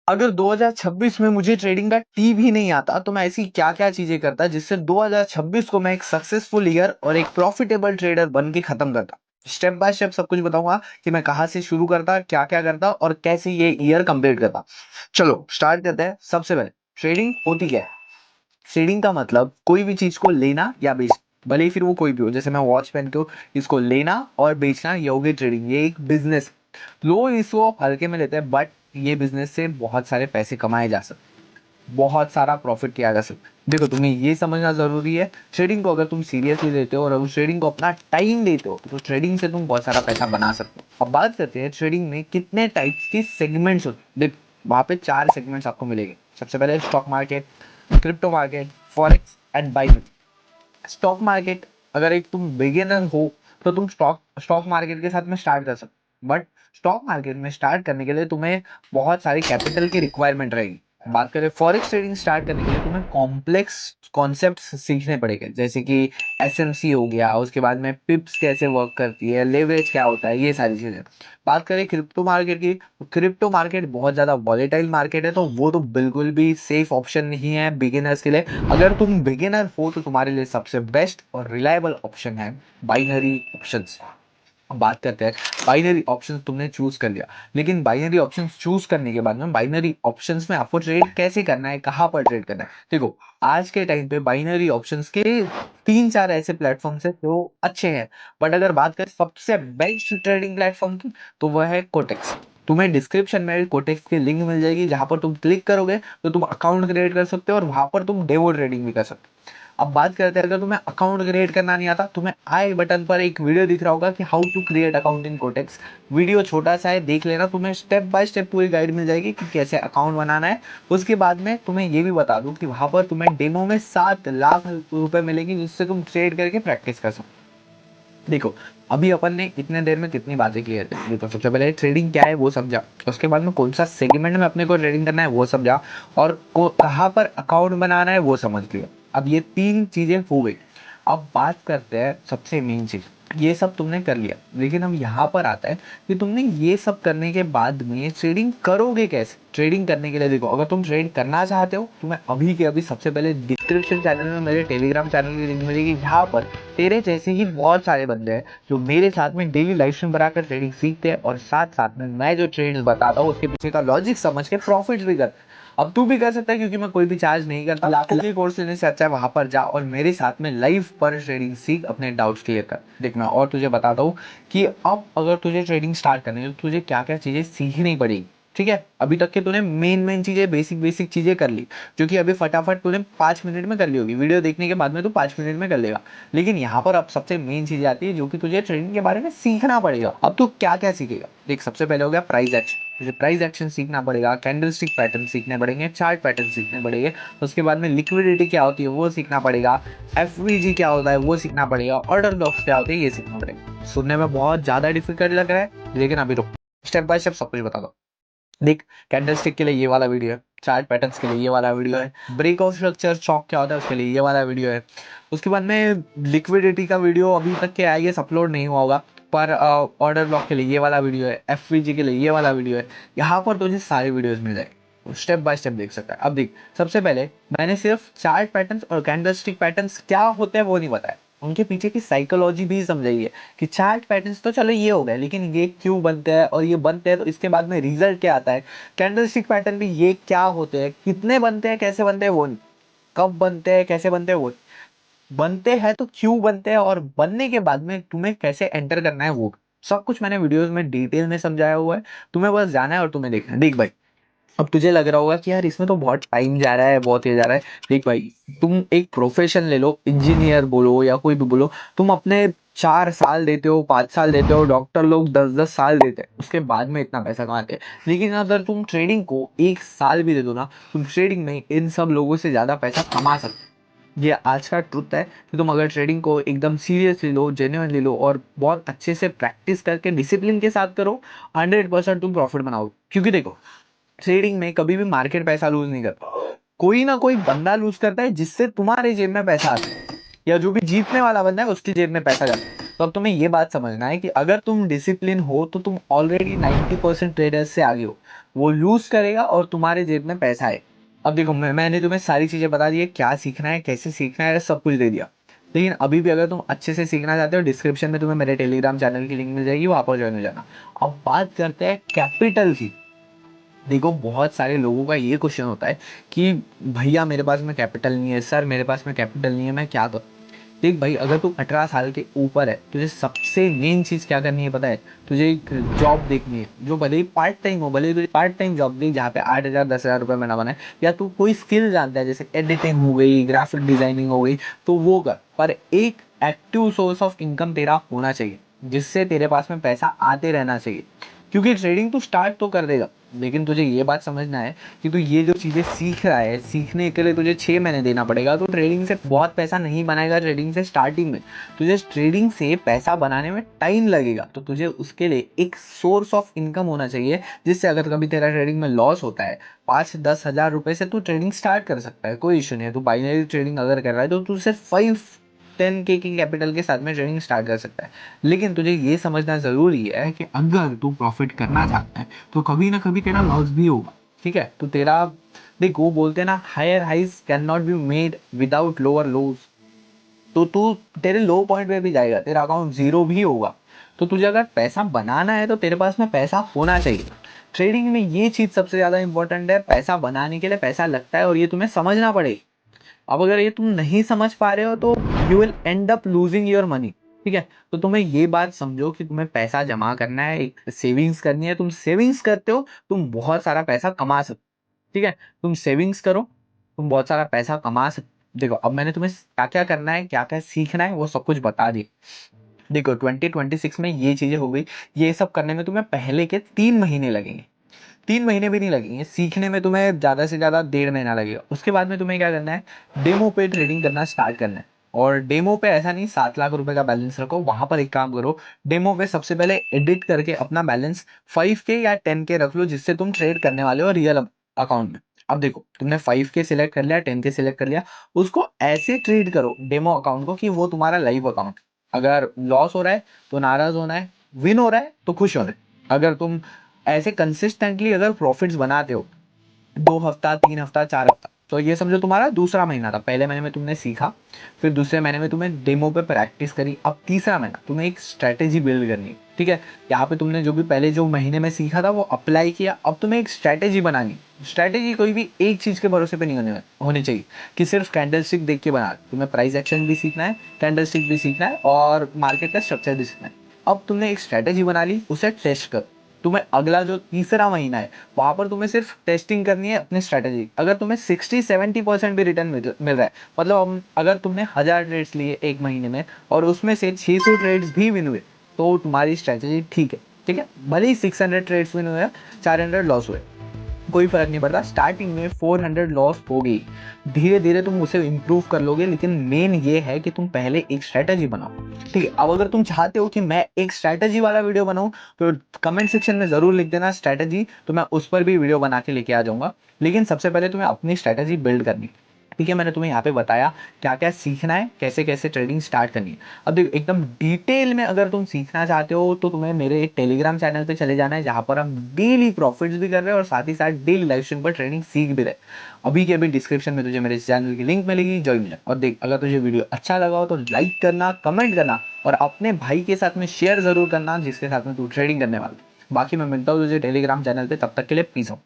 अगर 2026 में मुझे ट्रेडिंग का टी भी नहीं आता तो मैं ऐसी क्या क्या चीजें करता जिससे 2026 को मैं एक सक्सेसफुल ईयर और एक प्रॉफिटेबल ट्रेडर बन के खत्म करता। स्टेप बाय स्टेप सब कुछ बताऊंगा कि मैं कहाँ से शुरू करता, क्या क्या करता और कैसे ये ईयर कंप्लीट करता। चलो स्टार्ट करते हैं। सबसे पहले ट्रेडिंग होती क्या है? ट्रेडिंग का मतलब कोई भी चीज को लेना या बेचना, भले ही फिर वो कोई भी हो। जैसे मैं वॉच पहन के हूँ, इसको लेना और बेचना ये हो गई ट्रेडिंग। ये एक बिजनेस। लोग इसको हल्के में लेते हैं, बट ये बिजनेस से बहुत सारे पैसे कमाए जा सकते, बहुत सारा प्रॉफिट किया जा सकता है। देखो तुम्हें ये समझना जरूरी है, ट्रेडिंग को अगर तुम सीरियसली लेते हो और अगर ट्रेडिंग को अपना टाइम देते हो तो ट्रेडिंग से तुम बहुत सारा पैसा बना सकते हो। अब बात करते हैं ट्रेडिंग में कितने टाइप्स की सेगमेंट्स होते हैं। देख, वहां पे 4 सेगमेंट्स आपको मिलेंगे। सबसे पहले stock market, crypto market, forex and binary. Stock market, अगर एक तुम बिगिनर हो तो तुम स्टॉक स्टॉक मार्केट के साथ में स्टार्ट कर सकते हो, बट स्टॉक मार्केट में स्टार्ट करने के लिए तुम्हें बहुत सारी कैपिटल की रिक्वायरमेंट रहेगी। बात करें फॉरेक्स ट्रेडिंग स्टार्ट करने के लिए तुम्हें कॉम्प्लेक्स कॉन्सेप्ट सीखने पड़ेंगे, जैसे कि एसएमसी हो गया, उसके बाद में पिप्स कैसे वर्क करती है, लेवरेज क्या होता है, ये सारी चीजें। बात करें क्रिप्टो मार्केट की, तो क्रिप्टो मार्केट बहुत ज्यादा वॉलेटाइल मार्केट है, तो वो तो बिल्कुल भी सेफ ऑप्शन नहीं है बिगिनर्स के लिए। अगर तुम बिगिनर हो तो तुम्हारे लिए सबसे बेस्ट और रिलायबल ऑप्शन है बाइनरी ऑप्शंस। अब बात करते हैं, बाइनरी ऑप्शंस तुमने चूज कर लिया, लेकिन बाइनरी ऑप्शंस चूज करने के बाद में बाइनरी ऑप्शंस में आपको ट्रेड कैसे करना है, कहाँ पर ट्रेड करना है। देखो, आज के टाइम पे बाइनरी ऑप्शंस के 3-4 ऐसे प्लेटफॉर्म्स हैं जो अच्छे हैं, बट अगर बात करें सबसे बेस्ट ट्रेडिंग प्लेटफॉर्म की तो वह है कोटेक्स। तुम्हें डिस्क्रिप्शन में कोटेक्स की लिंक मिल जाएगी, जहां पर तुम क्लिक करोगे तो तुम अकाउंट क्रिएट कर सकते हो और वहां पर तुम डेमो ट्रेडिंग भी कर सकते हो। अब बात करते हैं, अगर तुम्हें अकाउंट क्रिएट करना नहीं आता, तुम्हें आई बटन पर एक वीडियो दिख रहा होगा कि how to create account in कोटेक्स। वीडियो छोटा सा है, देख लेना, तुम्हें स्टेप बाय स्टेप पूरी गाइड मिल जाएगी कि कैसे अकाउंट बनाना है। उसके बाद में तुम्हें ये भी बता दूं कि वहां पर तुम्हें डेमो में 7 लाख रुपए मिलेंगे, जिससे तुम ट्रेड करके प्रैक्टिस कर सकते हो। देखो, अभी अपन ने इतने देर में कितनी बातें क्लियर थी। तो सबसे पहले ट्रेडिंग क्या है वो समझा, उसके बाद में कौन सा सेगमेंट में अपने को ट्रेडिंग करना है वो समझा, और कहाँ पर अकाउंट बनाना है वो समझ लिया। अब ये 3 चीजें हो गई। अब बात करते हैं सबसे मेन चीज। ये सब तुमने कर लिया, लेकिन अब यहाँ पर आता है कि तुमने ये सब करने के बाद में ट्रेडिंग करोगे कैसे। ट्रेडिंग करने के लिए देखो, अगर तुम ट्रेड करना चाहते हो तो मैं अभी के अभी सबसे पहले डिस्क्रिप्शन चैनल में मेरे टेलीग्राम चैनल की लिंक मिलेगी, जहाँ पर तेरे जैसे ही बहुत सारे बंदे हैं जो मेरे साथ में डेली लाइफ स्ट्रीम बनाकर ट्रेडिंग सीखते हैं और साथ साथ में मैं जो ट्रेड बताता हूँ उसके पीछे का लॉजिक समझ के प्रॉफिट भी करते हैं। अब तू भी कर सकता है, क्योंकि मैं कोई भी चार्ज नहीं करता। लाखों के कोर्स लेने से अच्छा है वहां पर जा और मेरे साथ में लाइव पर ट्रेडिंग सीख, अपने डाउट्स क्लियर कर। देख, मैं और तुझे बताता हूँ कि अब अगर तुझे ट्रेडिंग स्टार्ट करनी है तो तुझे क्या क्या चीजें सीखनी पड़ेगी। ठीक है, अभी तक के तूने मेन मेन चीजें, बेसिक बेसिक चीजें कर ली, जो कि अभी फटाफट तूने 5 मिनट में कर ली होगी। वीडियो देखने के बाद में तू 5 मिनट में कर लेगा। लेकिन यहाँ पर अब सबसे मेन चीज आती है जो कि तुझे ट्रेडिंग के बारे में सीखना पड़ेगा। अब तू क्या क्या सीखेगा, देख, सबसे पहले हो गया प्राइस एक्शन। तुझे प्राइस एक्शन सीखना पड़ेगा, कैंडलस्टिक पैटर्न सीखने पड़ेंगे, चार्ट पैटर्न सीखने पड़ेंगे। उसके बाद में लिक्विडिटी क्या होती है वो सीखना पड़ेगा, एफवीजी क्या होता है वो सीखना पड़ेगा, ऑर्डर ब्लॉक्स क्या होते हैं ये सीखना पड़ेगा। सुनने में बहुत ज्यादा डिफिकल्ट लग रहा है, लेकिन अभी रुक, स्टेप बाय स्टेप सब कुछ बता दो। देख, कैंडलस्टिक के लिए ये वाला वीडियो है, चार्ट पैटर्न्स के लिए ये वाला वीडियो है, ब्रेकआउट स्ट्रक्चर चौक क्या होता है उसके लिए ये वाला वीडियो है। उसके बाद में लिक्विडिटी का वीडियो अभी तक के आई गेस अपलोड नहीं हुआ होगा, पर ऑर्डर ब्लॉक के लिए ये वाला वीडियो है, एफवीजी के लिए ये वाला वीडियो है। यहाँ पर तुझे सारे वीडियोस मिल जाएंगे, स्टेप बाय स्टेप देख सकता है। अब देख, सबसे पहले मैंने सिर्फ चार्ट पैटर्न्स और कैंडलस्टिक पैटर्न्स क्या होते हैं वो नहीं बताया, उनके पीछे की साइकोलॉजी भी समझाई है। कि चार्ट पैटर्न्स तो चलो ये हो गए, लेकिन ये क्यों बनते हैं और ये बनते हैं तो इसके बाद में रिजल्ट क्या आता है। कैंडलस्टिक पैटर्न भी ये क्या होते हैं, कितने बनते हैं, कैसे बनते हैं वो नहीं, कब बनते हैं, कैसे बनते हैं वो नहीं। बनते हैं तो क्यों बनते हैं, और बनने के बाद में तुम्हें कैसे एंटर करना है वो सब कुछ मैंने वीडियोस में डिटेल में समझाया हुआ है। तुम्हें बस जाना है और तुम्हें देखना है। देख भाई, अब तुझे लग रहा होगा कि यार इसमें तो बहुत टाइम जा रहा है, बहुत ये जा रहा है। देख भाई, तुम एक प्रोफेशन ले लो, इंजीनियर बोलो या कोई भी बोलो, तुम अपने 4 साल देते हो, 5 साल देते हो, डॉक्टर लोग 10-10 साल देते हैं, उसके बाद में इतना पैसा कमाते हैं। लेकिन अगर तुम ट्रेडिंग को 1 साल भी दे दो ना, तुम ट्रेडिंग में इन सब लोगों से ज्यादा पैसा कमा सकते हो। ये आज का ट्रुथ है कि तुम अगर ट्रेडिंग को एकदम सीरियसली लो, जेन्युइनली लो और बहुत अच्छे से प्रैक्टिस करके डिसिप्लिन के साथ करो, 100% तुम प्रॉफिट बनाओ। क्योंकि देखो, ट्रेडिंग में कभी भी मार्केट पैसा लूज नहीं करता, कोई ना कोई बंदा लूज करता है जिससे तुम्हारे जेब में पैसा आता है, या जो भी जीतने वाला बंदा है उसकी जेब में पैसा जाता है। तो अब तुम्हें ये बात समझना है कि अगर तुम डिसिप्लिन हो तो तुम ऑलरेडी 90% ट्रेडर्स से आगे हो। वो लूज करेगा और तुम्हारे जेब में पैसा है। अब देखो मैंने तुम्हें सारी चीजें बता दी है, क्या सीखना है, कैसे सीखना है, सब कुछ दे दिया। लेकिन अभी भी अगर तुम अच्छे से सीखना चाहते हो, डिस्क्रिप्शन में तुम्हें मेरे टेलीग्राम चैनल की लिंक मिल जाएगी, वहां पर ज्वाइन हो जाना। अब बात करते हैं कैपिटल की। देखो बहुत सारे लोगों का ये क्वेश्चन होता है कि भैया मेरे पास में कैपिटल नहीं है, सर मेरे पास में कैपिटल नहीं है, मैं क्या करूँ। देख भाई, अगर तू 18 साल के ऊपर है, तुझे सबसे मेन चीज क्या करनी है पता है? तुझे एक जॉब देखनी है, जो भले ही पार्ट टाइम हो, भले ही तुझे पार्ट टाइम जॉब देख जहाँ पे 8,000 10,000 रुपये महीना बनाए, या तू कोई स्किल जानता है जैसे एडिटिंग हो गई, ग्राफिक डिजाइनिंग हो गई, तो वो कर। पर एक एक्टिव सोर्स ऑफ इनकम तेरा होना चाहिए, जिससे तेरे पास में पैसा आते रहना चाहिए। क्योंकि ट्रेडिंग तू स्टार्ट तो कर देगा, लेकिन तुझे ये बात समझना है कि तू ये जो चीज़ें सीख रहा है, सीखने के लिए तुझे 6 महीने देना पड़ेगा। तो ट्रेडिंग से बहुत पैसा नहीं बनाएगा ट्रेडिंग से स्टार्टिंग में। तुझे ट्रेडिंग से पैसा बनाने में टाइम लगेगा, तो तुझे उसके लिए एक सोर्स ऑफ इनकम होना चाहिए, जिससे अगर कभी तेरा ट्रेडिंग में लॉस होता है, 5-10 हज़ार रुपए से तू ट्रेडिंग स्टार्ट कर सकता है, कोई इशू नहीं है। तू बाइनरी ट्रेडिंग अगर कर रहा है तो तू सिर्फ 5-10 के की कैपिटल के साथ में ट्रेडिंग स्टार्ट कर सकता है। लेकिन तुझे ये समझना ज़रूरी है कि अगर तू प्रॉफिट करना चाहता है तो कभी ना कभी तेरा लॉस भी होगा। ठीक है, तो तेरा, देख वो बोलते हैं ना, higher highs can not be made without lower lows. तो तू तेरे लो पॉइंट पे भी जाएगा, तेरा अकाउंट जीरो भी होगा। तो तुझे अगर पैसा बनाना है तो तेरे पास में पैसा होना चाहिए। ट्रेडिंग में ये चीज सबसे ज्यादा इंपॉर्टेंट है, पैसा बनाने के लिए पैसा लगता है और ये तुम्हें समझना पड़ेगा। अब अगर ये तुम नहीं समझ पा रहे हो तो you will and up losing your money. ठीक है, तो तुम्हें ये बात समझो कि तुम्हें पैसा जमा करना है, एक सेविंग्स करनी है। तुम सेविंग्स करते हो, तुम बहुत सारा पैसा कमा सकते हो। ठीक है, तुम सेविंग्स करो, तुम बहुत सारा पैसा कमा सकते। देखो अब मैंने तुम्हें क्या क्या करना है, क्या क्या सीखना है, वो सब कुछ बता दी। देखो 2026 में ये चीजें हो गई। ये सब करने में तुम्हें पहले के 3 महीने लगेंगे। 3 महीने भी नहीं लगेंगे, सीखने में तुम्हें ज्यादा से ज्यादा 1.5 महीना लगेगा। उसके बाद में तुम्हें क्या करना है, डेमो पे ट्रेडिंग करना स्टार्ट करना है। और डेमो पे ऐसा नहीं 7 लाख रुपए का बैलेंस रखो, वहां पर एक काम करो, डेमो पे सबसे पहले एडिट करके अपना बैलेंस 5K या 10K रख लो, जिससे तुम ट्रेड करने वाले हो रियल अकाउंट में। अब देखो तुमने 5K सिलेक्ट कर लिया, 10K सिलेक्ट कर लिया, उसको ऐसे ट्रीट करो डेमो अकाउंट को कि वो तुम्हारा लाइव अकाउंट। अगर लॉस हो रहा है तो नाराज होना है, विन हो रहा है तो खुश होना है। अगर तुम ऐसे कंसिस्टेंटली अगर प्रॉफिट्स बनाते हो, 2 हफ्ता, 3 हफ्ता, 4 हफ्ता, तो ये समझो तुम्हारा दूसरा महीना था। पहले महीने में तुमने सीखा, फिर दूसरे महीने में तुमने डेमो पे प्रैक्टिस करी, अब तीसरा महीना तुम्हें एक स्ट्रैटेजी बिल्ड करनी है। ठीक है, यहाँ पे तुमने जो भी पहले जो महीने में सीखा था वो अप्लाई किया, अब तुम्हें एक स्ट्रैटेजी बनानी। स्ट्रैटेजी कोई भी एक चीज के भरोसे पे नहीं होनी चाहिए कि सिर्फ कैंडल स्टिक देख के बना। तुम्हें प्राइस एक्शन भी सीखना है, कैंडल स्टिक भी सीखना है, और मार्केट का स्ट्रक्चर भी सीखना है। अब तुमने एक स्ट्रैटेजी बना ली, उसे टेस्ट कर। तुम्हें अगला जो तीसरा महीना है, वहां पर तुम्हें सिर्फ टेस्टिंग करनी है अपनी स्ट्रेटेजी। अगर तुम्हें 60-70% भी रिटर्न मिल रहा है, मतलब अगर तुमने 1,000 ट्रेड्स लिए एक महीने में और उसमें से 600 ट्रेड्स भी विन हुए, तो तुम्हारी स्ट्रेटेजी ठीक है। ठीक है, भले ही 600 ट्रेड्स विन हुए, 400 लॉस हुए, कोई फर्क नहीं पड़ता। स्टार्टिंग में 400 लॉस होगी, धीरे धीरे तुम उसे इंप्रूव कर लोगे, लेकिन मेन ये है कि तुम पहले एक स्ट्रेटजी बनाओ। ठीक है, अब अगर तुम चाहते हो कि मैं एक स्ट्रेटजी वाला वीडियो बनाऊं, तो कमेंट सेक्शन में जरूर लिख देना स्ट्रेटजी, तो मैं उस पर भी वीडियो बना के लेके आ जाऊंगा। लेकिन सबसे पहले तुम्हें अपनी स्ट्रेटजी बिल्ड करनी। ठीक है, मैंने तुम्हें यहाँ पे बताया क्या क्या सीखना है, कैसे कैसे ट्रेडिंग स्टार्ट करनी है। अब देखो एकदम डिटेल में अगर तुम सीखना चाहते हो तो तुम्हें मेरे टेलीग्राम चैनल पे चले जाना है, जहाँ पर हम डेली प्रॉफिट्स भी कर रहे हैं और साथ ही साथ डेली लाइव स्ट्रीम पर ट्रेडिंग सीख भी रहे। अभी के अभी डिस्क्रिप्शन में तुझे मेरे चैनल की लिंक मिलेगी, ज्वाइन हो जा। और देख अगर तुझे वीडियो अच्छा लगा हो तो लाइक करना, कमेंट करना, और अपने भाई के साथ में शेयर जरूर करना जिसके साथ में तू ट्रेडिंग करने वाला। बाकी मैं मिलता हूँ तुझे टेलीग्राम चैनल पे, तब तक के लिए पीस आउट।